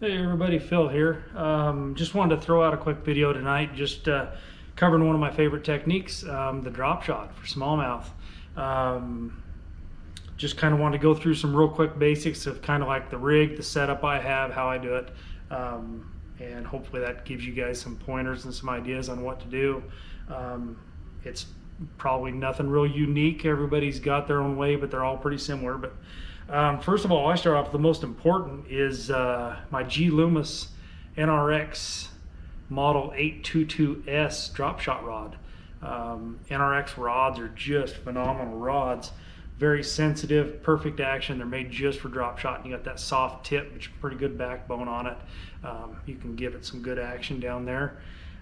Hey everybody, Phil here. Just wanted to throw out a quick video tonight, just covering one of my favorite techniques, the drop shot for smallmouth. Just kind of wanted to go through some real quick basics of kind of like the rig, the setup I have, how I do it, and hopefully that gives you guys some pointers and some ideas on what to do. It's probably nothing real unique. Everybody's got their own way, but they're all pretty similar. But first of all, I start off with the most important is my loomis NRX model 822S drop shot rod. NRX rods are just phenomenal rods. Very sensitive, perfect action. They're made just for drop shot, and you got that soft tip, which is pretty good backbone on it. You can give it some good action down there.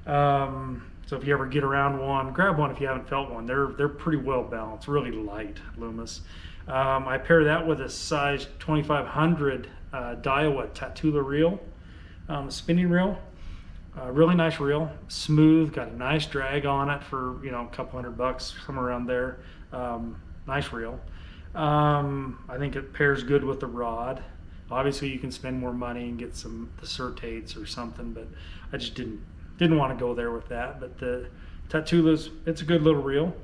So if you ever get around one, grab one if you haven't felt one. They're pretty well balanced, really light loomis. I pair that with a size 2500 Daiwa Tatula reel, spinning reel. Really nice reel, smooth, got a nice drag on it for a couple $100, somewhere around there. Nice reel. I think it pairs good with the rod. Obviously you can spend more money and get the Surtates or something, but I just didn't want to go there with that. But the Tatula's, it's a good little reel.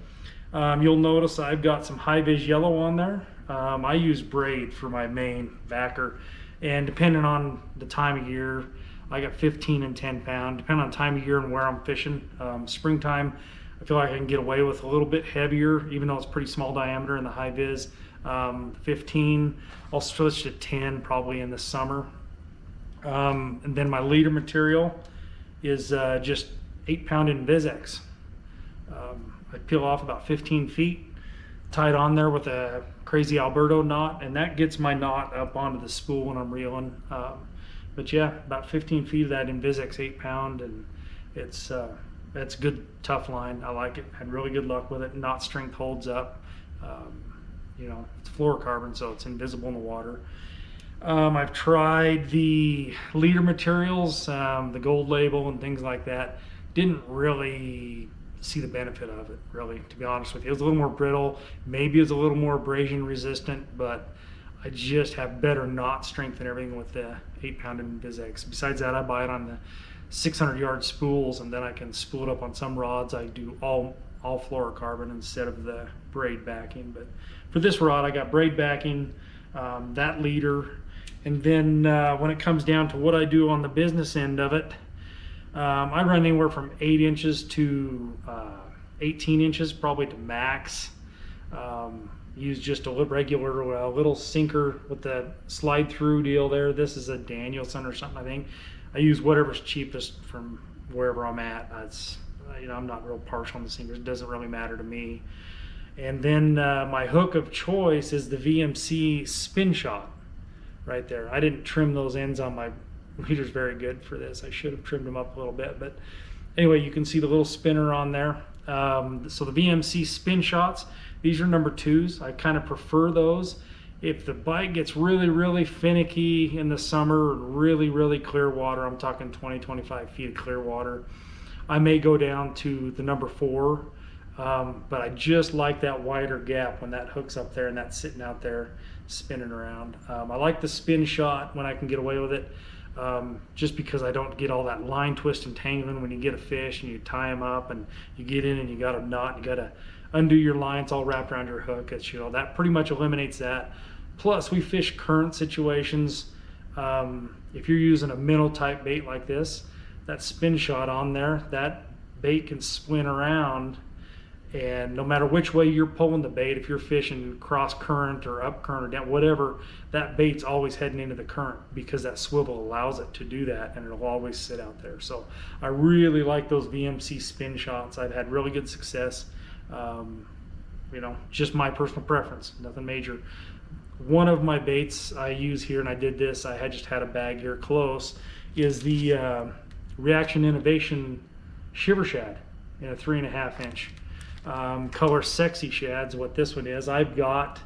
You'll notice I've got some high vis yellow on there. I use braid for my main backer, and depending on the time of year, I got 15 and 10 pound, depending on time of year and where I'm fishing. Springtime, I feel like I can get away with a little bit heavier, even though it's pretty small diameter in the high vis. 15, I'll switch to 10 probably in the summer. And then my leader material is just 8-pound invizx. I peel off about 15 feet, tied on there with a crazy Alberto knot, and that gets my knot up onto the spool when I'm reeling. But yeah, about 15 feet of that invizx 8-pound, and it's a good tough line. I like it. Had really good luck with it. Knot strength holds up. It's fluorocarbon, so it's invisible in the water. I've tried the leader materials, the gold label and things like that. Didn't really see the benefit of it, really, to be honest with you. It was a little more brittle, maybe it's a little more abrasion resistant, but I just have better knot strength and everything with the 8-pound invizx. Besides that, I buy it on the 600-yard spools, and then I can spool it up on some rods. I do all fluorocarbon instead of the braid backing. But for this rod, I got braid backing, that leader, and then when it comes down to what I do on the business end of it, I run anywhere from 8 inches to 18 inches, probably to max. Use just a regular little sinker with the slide through deal there. This is a Danielson or something, I think. I use whatever's cheapest from wherever I'm at. I'm not real partial on the sinkers. It doesn't really matter to me. And then my hook of choice is the VMC spin shot right there. I didn't trim those ends on my leader's very good for this. I should have trimmed them up a little bit, but anyway, you can see the little spinner on there. So the VMC spin shots, these are number 2s. I kind of prefer those. If the bite gets really finicky in the summer, really clear water, I'm talking 20-25 feet of clear water, I may go down to the number 4. But I just like that wider gap when that hook's up there and that's sitting out there spinning around. I like the spin shot when I can get away with it, just because I don't get all that line twist and tangling when you get a fish and you tie them up and you get in and you got a knot and you got to undo your line. It's all wrapped around your hook. That pretty much eliminates that. Plus, we fish current situations. If you're using a minnow type bait like this, that spin shot on there, that bait can spin around, and no matter which way you're pulling the bait, if you're fishing cross current or up current or down, whatever, that bait's always heading into the current because that swivel allows it to do that, and it'll always sit out there. So I really like those VMC spin shots. I've had really good success. Just my personal preference, nothing major. One of my baits I use here, and I did this, I had just had a bag here close, is the Reaction Innovation shiver shad in a 3.5 inch. Color Sexy Shad's what this one is. I've got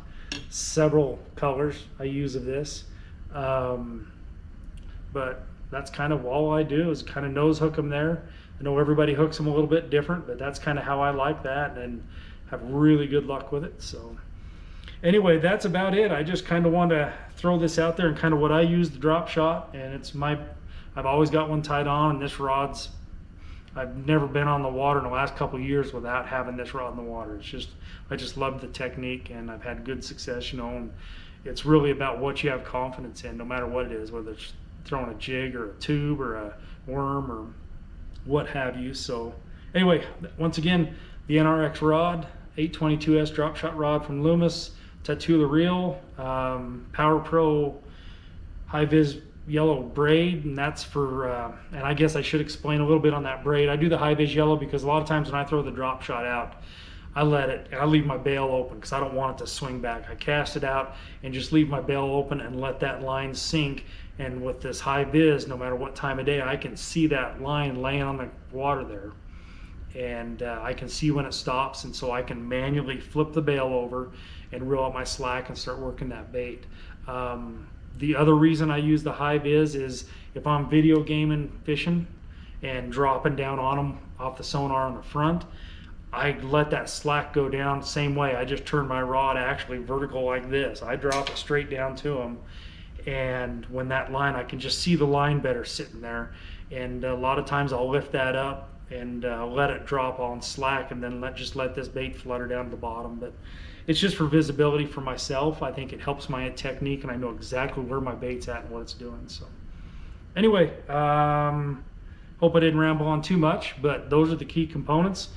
several colors I use of this, but that's kind of all I do is kind of nose hook them there. I know everybody hooks them a little bit different, but that's kind of how I like that and have really good luck with it. So Anyway, that's about it. I just kind of want to throw this out there and kind of what I use the drop shot, and I've always got one tied on, and this rod's, I've never been on the water in the last couple of years without having this rod in the water. I just love the technique, and I've had good success, and it's really about what you have confidence in, no matter what it is, whether it's throwing a jig or a tube or a worm or what have you. So anyway, once again, the NRX rod, 822S drop shot rod from Loomis, Tatula reel, Power Pro high vis yellow braid, and that's for and I guess I should explain a little bit on that braid. I do the high vis yellow because a lot of times when I throw the drop shot out, I leave my bail open because I don't want it to swing back. I cast it out and just leave my bail open and let that line sink. And with this high vis, no matter what time of day, I can see that line laying on the water there, and I can see when it stops, and so I can manually flip the bail over and reel out my slack and start working that bait. The other reason I use the high vis is if I'm video gaming fishing and dropping down on them off the sonar on the front, I let that slack go down the same way. I just turn my rod actually vertical like this. I drop it straight down to them, and when that line, I can just see the line better sitting there. And a lot of times I'll lift that up and let it drop on slack, and then just let this bait flutter down to the bottom. But it's just for visibility for myself. I think it helps my technique, and I know exactly where my bait's at and what it's doing. So anyway, hope I didn't ramble on too much, but those are the key components.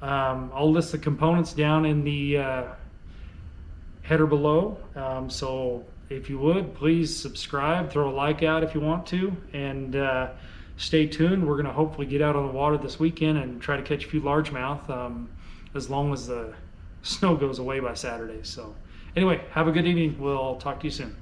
I'll list the components down in the header below. So if you would, please subscribe, throw a like out if you want to, and stay tuned. We're going to hopefully get out on the water this weekend and try to catch a few largemouth, as long as the snow goes away by Saturday. So anyway, have a good evening. We'll talk to you soon.